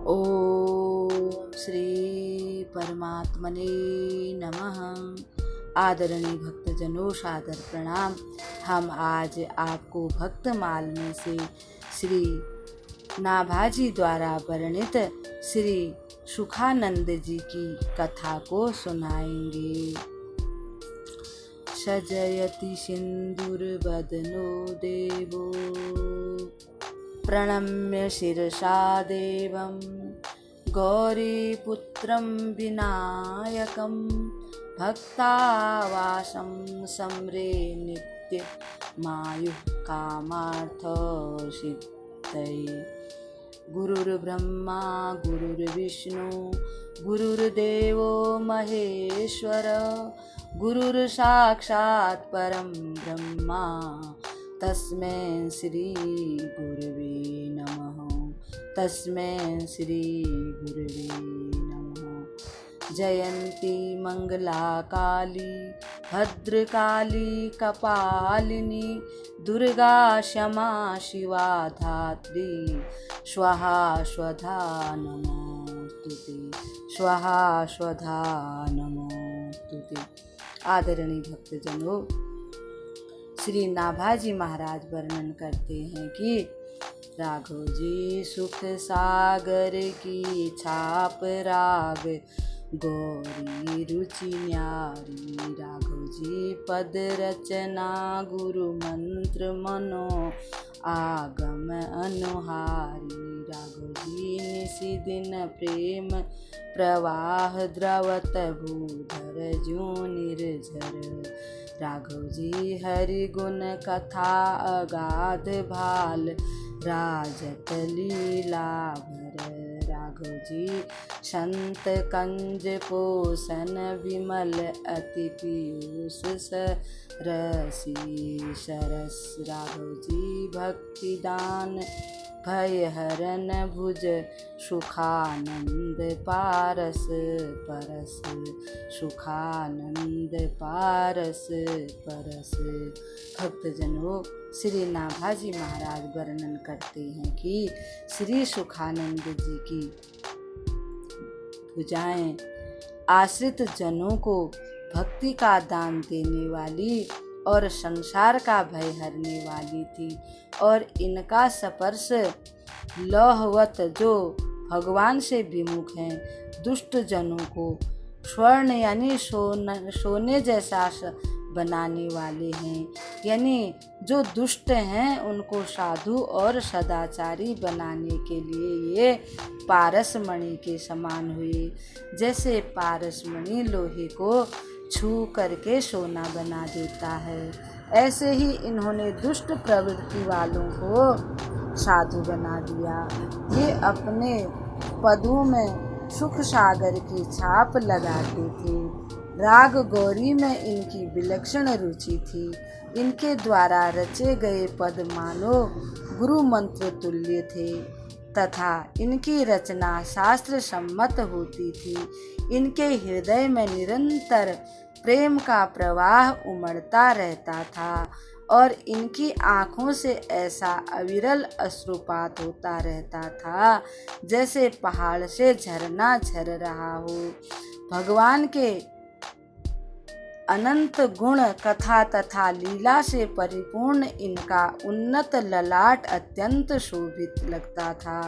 ओम श्री परमात्मने नमः। आदरणीय भक्तजनों, सादर प्रणाम। हम आज आपको भक्तमाल में से श्री नाभाजी द्वारा वर्णित श्री सुखानंद जी की कथा को सुनाएंगे। सजयति सिंदूरवदनो देवो प्रणम्य शिरसा देवं गौरीपुत्रं विनायकं भक्तावासं सम्रे नित्य मायुः कामार्थसिद्धये। गुरुर्ब्रह्मा गुरुर्विष्णु गुरुर्देवो महेश्वर गुरुर्साक्षात् परं ब्रह्मा तस्मै श्री गुरुवे नमः। तस्मै श्री गुरुवे नमः। जयंती मंगला काली भद्रकाली कपालिनी दुर्गा क्षमा शिवा धात्री स्वाहा स्वधा नमोस्तुते। स्वाहा स्वधा नमोस्तुते। आदरणीय भक्तजनों, श्री नाभाजी महाराज वर्णन करते हैं कि राघव जी सुख सागर की छाप राग गौरी रुचि न्यारी। राघव जी पद रचना गुरु मंत्र मनो आगम अनुहारी। राघव जी निशि दिन प्रेम प्रवाह द्रवत भूधर ज्यों निर्झर। राघव जी हरि गुण कथा अगाध भाल राजत लीला भर। राघव जी संत कंज पोषण विमल अति पीयूष सरसी सरस। राघव जी भक्ति दान भय हरन भुज सुखानंद पारस परस। सुखानंद पारस परस। भक्तजनों, श्री नाभाजी महाराज वर्णन करते हैं कि श्री सुखानंद जी की भुजाएं आश्रित जनों को भक्ति का दान देने वाली और संसार का भय हरने वाली थी, और इनका स्पर्श लौहवत जो भगवान से विमुख हैं दुष्ट जनों को स्वर्ण यानी सोने जैसा बनाने वाले हैं। यानी जो दुष्ट हैं उनको साधु और सदाचारी बनाने के लिए ये पारसमणि के समान हुए। जैसे पारसमणि लोहे को छू करके सोना बना देता है, ऐसे ही इन्होंने दुष्ट प्रवृत्ति वालों को साधु बना दिया। ये अपने पदों में सुख सागर की छाप लगाते थे। राग गौरी में इनकी विलक्षण रुचि थी। इनके द्वारा रचे गए पद मानो गुरु मंत्र तुल्य थे तथा इनकी रचना शास्त्र सम्मत होती थी। इनके हृदय में निरंतर प्रेम का प्रवाह उमड़ता रहता था और इनकी आँखों से ऐसा अविरल अश्रुपात होता रहता था जैसे पहाड़ से झरना झर रहा हो। भगवान के अनंत गुण कथा तथा लीला से परिपूर्ण इनका उन्नत ललाट अत्यंत शोभित लगता था।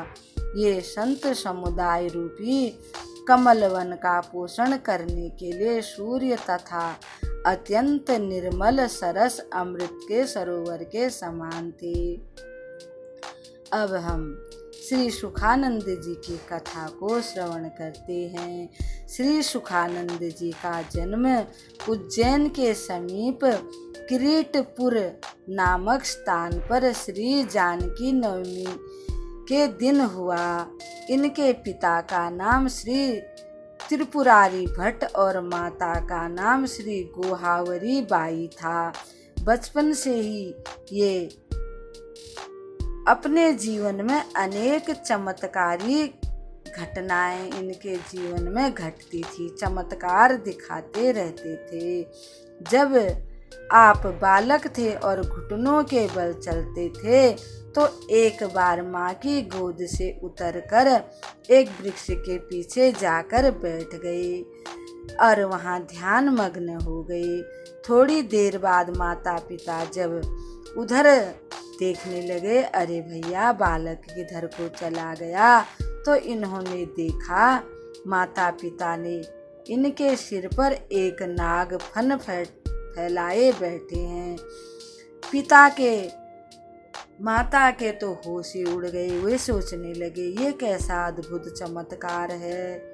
ये संत समुदाय रूपी कमलवन का पोषण करने के लिए सूर्य तथा अत्यंत निर्मल सरस अमृत के सरोवर के समान थे। अब हम श्री सुखानंद जी की कथा को श्रवण करते हैं। श्री सुखानंद जी का जन्म उज्जैन के समीप किरीटपुर नामक स्थान पर श्री जानकी नवमी के दिन हुआ। इनके पिता का नाम श्री त्रिपुरारी भट्ट और माता का नाम श्री गोहावरी बाई था। बचपन से ही ये अपने जीवन में अनेक चमत्कारी घटनाएं इनके जीवन में घटती थी, चमत्कार दिखाते रहते थे। जब आप बालक थे और घुटनों के बल चलते थे तो एक बार माँ की गोद से उतरकर एक वृक्ष के पीछे जाकर बैठ गए और वहाँ ध्यान मग्न हो गए। थोड़ी देर बाद माता पिता जब उधर देखने लगे, अरे भैया बालक किधर को चला गया, तो इन्होंने देखा माता पिता ने इनके सिर पर एक नाग फन फैलाए बैठे हैं। माता के तो होश ही उड़ गए। वे सोचने लगे ये कैसा अद्भुत चमत्कार है।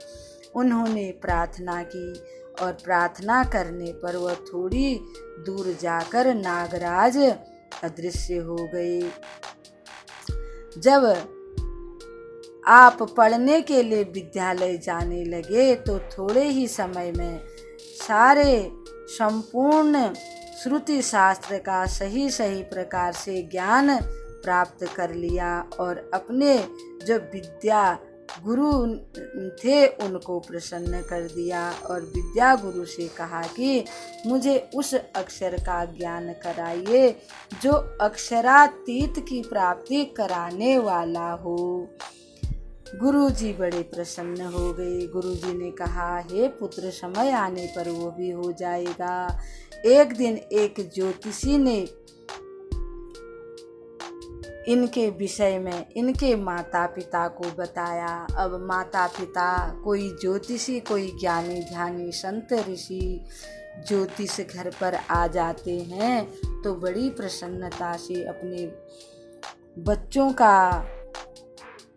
उन्होंने प्रार्थना की और प्रार्थना करने पर वह थोड़ी दूर जाकर नागराज अदृश्य हो गए। जब आप पढ़ने के लिए विद्यालय जाने लगे तो थोड़े ही समय में सारे संपूर्ण श्रुति शास्त्र का सही प्रकार से ज्ञान प्राप्त कर लिया और अपने जो विद्या गुरु थे उनको प्रसन्न कर दिया और विद्या गुरु से कहा कि मुझे उस अक्षर का ज्ञान कराइए जो अक्षरातीत की प्राप्ति कराने वाला हो। गुरुजी बड़े प्रसन्न हो गए। गुरुजी ने कहा, हे पुत्र, समय आने पर वो भी हो जाएगा। एक दिन एक ज्योतिषी ने इनके विषय में इनके माता पिता को बताया। अब माता पिता कोई ज्योतिषी, कोई ज्ञानी ध्यानी संत ऋषि ज्योतिष घर पर आ जाते हैं तो बड़ी प्रसन्नता से अपने बच्चों का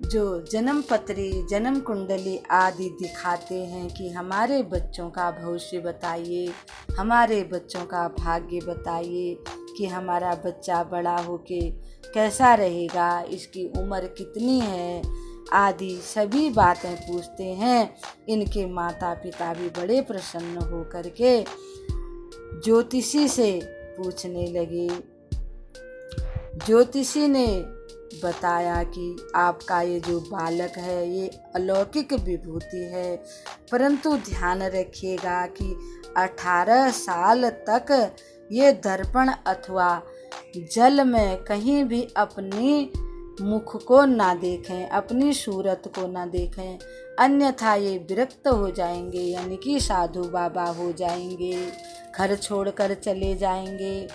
जो जन्म पत्री, जन्म कुंडली आदि दिखाते हैं कि हमारे बच्चों का भविष्य बताइए, हमारे बच्चों का भाग्य बताइए कि हमारा बच्चा बड़ा होके कैसा रहेगा, इसकी उम्र कितनी है आदि सभी बातें पूछते हैं। इनके माता पिता भी बड़े प्रसन्न होकर के ज्योतिषी से पूछने लगे। ज्योतिषी ने बताया कि आपका ये जो बालक है ये अलौकिक विभूति है, परंतु ध्यान रखिएगा कि 18 साल तक ये दर्पण अथवा जल में कहीं भी अपनी मुख को ना देखें, अपनी सूरत को ना देखें, अन्यथा ये विरक्त हो जाएंगे, यानी कि साधु बाबा हो जाएंगे, घर छोड़कर चले जाएंगे।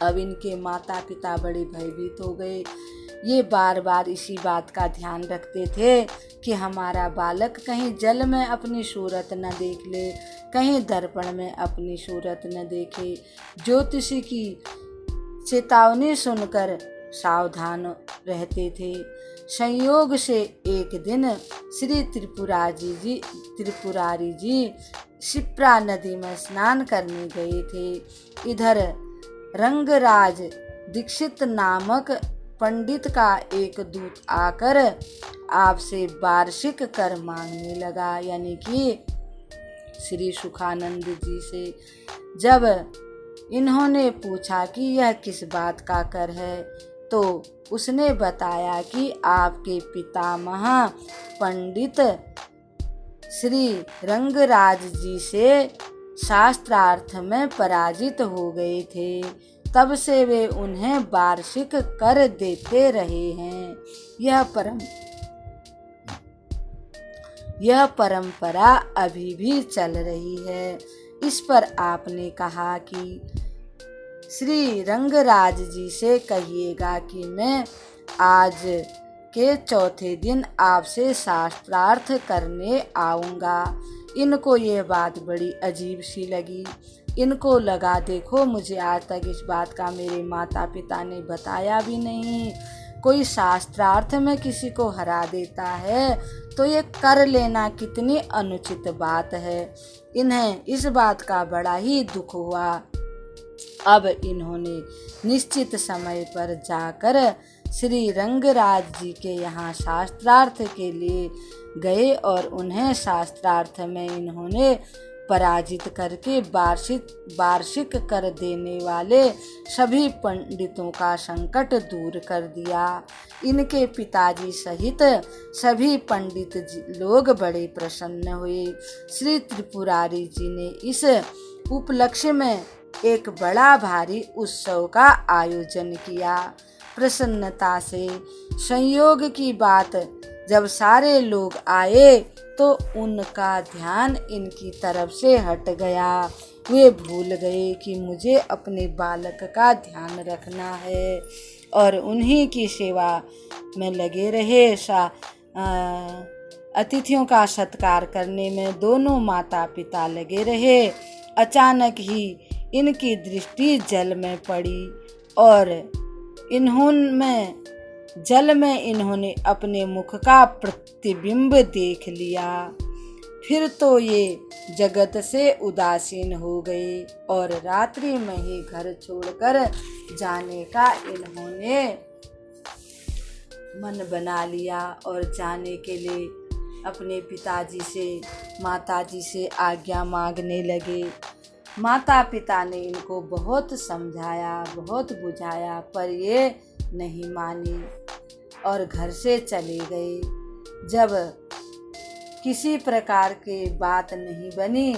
अब इनके माता पिता बड़े भयभीत हो गए। ये बार बार इसी बात का ध्यान रखते थे कि हमारा बालक कहीं जल में अपनी सूरत न देख ले, कहीं दर्पण में अपनी सूरत न देखे। ज्योतिषी की चेतावनी सुनकर सावधान रहते थे। संयोग से एक दिन श्री त्रिपुरारी जी शिप्रा नदी में स्नान करने गए थे। इधर रंगराज दीक्षित नामक पंडित का एक दूत आकर आपसे वार्षिक कर मांगने लगा, यानी कि श्री सुखानंद जी से। जब इन्होंने पूछा कि यह किस बात का कर है तो उसने बताया कि आपके पितामह पंडित श्री रंगराज जी से शास्त्रार्थ में पराजित हो गए थे, तब से वे उन्हें वार्षिक कर देते रहे हैं। यह परंपरा अभी भी चल रही है। इस पर आपने कहा कि श्री रंगराज जी से कहिएगा कि मैं आज के चौथे दिन आपसे शास्त्रार्थ करने आऊँगा। इनको ये बात बड़ी अजीब सी लगी। इनको लगा, देखो मुझे आज तक इस बात का मेरे माता पिता ने बताया भी नहीं। कोई शास्त्रार्थ में किसी को हरा देता है तो ये कर लेना कितनी अनुचित बात है। इन्हें इस बात का बड़ा ही दुख हुआ। अब इन्होंने निश्चित समय पर जाकर श्री रंगराज जी के यहाँ शास्त्रार्थ के लिए गए और उन्हें शास्त्रार्थ में इन्होंने पराजित करके वार्षिक कर देने वाले सभी पंडितों का संकट दूर कर दिया। इनके पिताजी सहित सभी पंडित लोग बड़े प्रसन्न हुए। श्री त्रिपुरारी जी ने इस उपलक्ष्य में एक बड़ा भारी उत्सव का आयोजन किया। प्रसन्नता से संयोग की बात, जब सारे लोग आए तो उनका ध्यान इनकी तरफ से हट गया। वे भूल गए कि मुझे अपने बालक का ध्यान रखना है और उन्हीं की सेवा में लगे रहे। अतिथियों का सत्कार करने में दोनों माता पिता लगे रहे। अचानक ही इनकी दृष्टि जल में पड़ी और इन्होंने अपने मुख का प्रतिबिंब देख लिया। फिर तो ये जगत से उदासीन हो गए और रात्रि में ही घर छोड़कर जाने का इन्होंने मन बना लिया और जाने के लिए अपने पिताजी से माताजी से आज्ञा मांगने लगे। माता पिता ने इनको बहुत समझाया, बहुत बुझाया, पर ये नहीं मानी और घर से चले गए। जब किसी प्रकार की बात नहीं बनी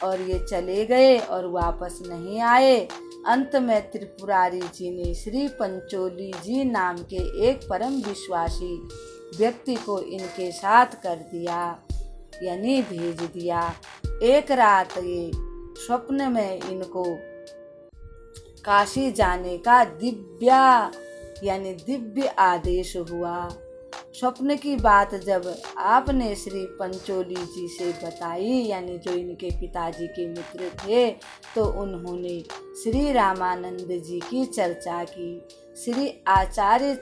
और ये चले गए और वापस नहीं आए, अंत में त्रिपुरारी जी ने श्री पंचोली जी नाम के एक परम विश्वासी व्यक्ति को इनके साथ कर दिया, यानी भेज दिया। एक रात ये स्वप्न में इनको काशी जाने का दिव्य आदेश हुआ। स्वप्न की बात जब आपने श्री पंचोली जी से बताई, यानी जो इनके पिताजी के मित्र थे, तो उन्होंने श्री रामानंद जी की चर्चा की। श्री आचार्य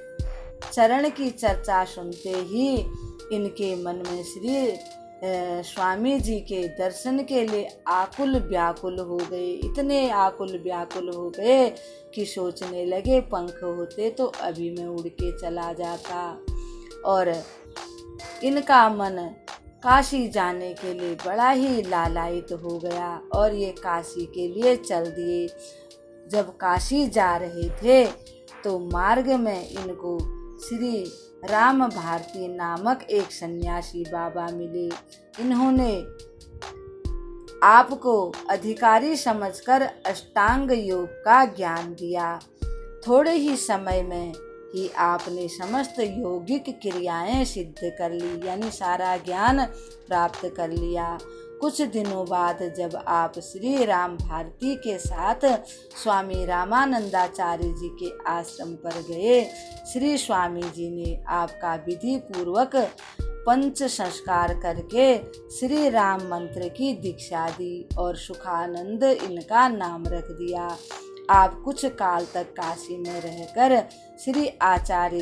चरण की चर्चा सुनते ही इनके मन में श्री स्वामी जी के दर्शन के लिए आकुल व्याकुल हो गए। इतने आकुल व्याकुल हो गए कि सोचने लगे, पंख होते तो अभी मैं उड़ के चला जाता। और इनका मन काशी जाने के लिए बड़ा ही लालायित हो गया और ये काशी के लिए चल दिए। जब काशी जा रहे थे तो मार्ग में इनको श्री राम भारती नामक एक सन्यासी बाबा मिले। इन्होंने आपको अधिकारी समझकर अष्टांग योग का ज्ञान दिया। थोड़े ही समय में ही आपने समस्त यौगिक क्रियाएं सिद्ध कर ली, यानी सारा ज्ञान प्राप्त कर लिया। कुछ दिनों बाद जब आप श्री राम भारती के साथ स्वामी रामानंदाचार्य जी के आश्रम पर गए, श्री स्वामी जी ने आपका विधि पूर्वक पंच संस्कार करके श्री राम मंत्र की दीक्षा दी और सुखानंद इनका नाम रख दिया। आप कुछ काल तक काशी में रहकर श्री आचार्य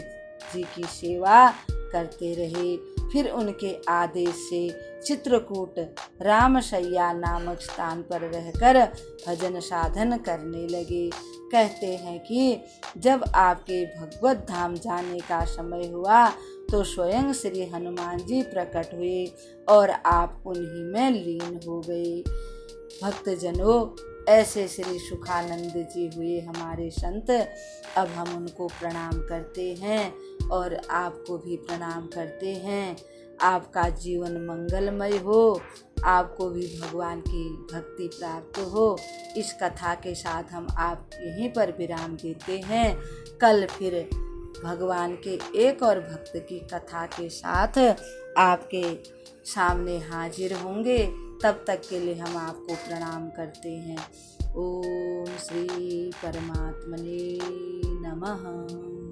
जी की सेवा करते रहे। फिर उनके आदेश से चित्रकूट रामशैया नामक स्थान पर रहकर भजन साधन करने लगे। कहते हैं कि जब आपके भगवत धाम जाने का समय हुआ तो स्वयं श्री हनुमान जी प्रकट हुए और आप उन्हीं में लीन हो गए। भक्तजनों, ऐसे श्री सुखानंद जी हुए हमारे संत। अब हम उनको प्रणाम करते हैं और आपको भी प्रणाम करते हैं। आपका जीवन मंगलमय हो, आपको भी भगवान की भक्ति प्राप्त हो। इस कथा के साथ हम आप यहीं पर विराम देते हैं। कल फिर भगवान के एक और भक्त की कथा के साथ आपके सामने हाजिर होंगे। तब तक के लिए हम आपको प्रणाम करते हैं। ओम श्री परमात्मने नमः।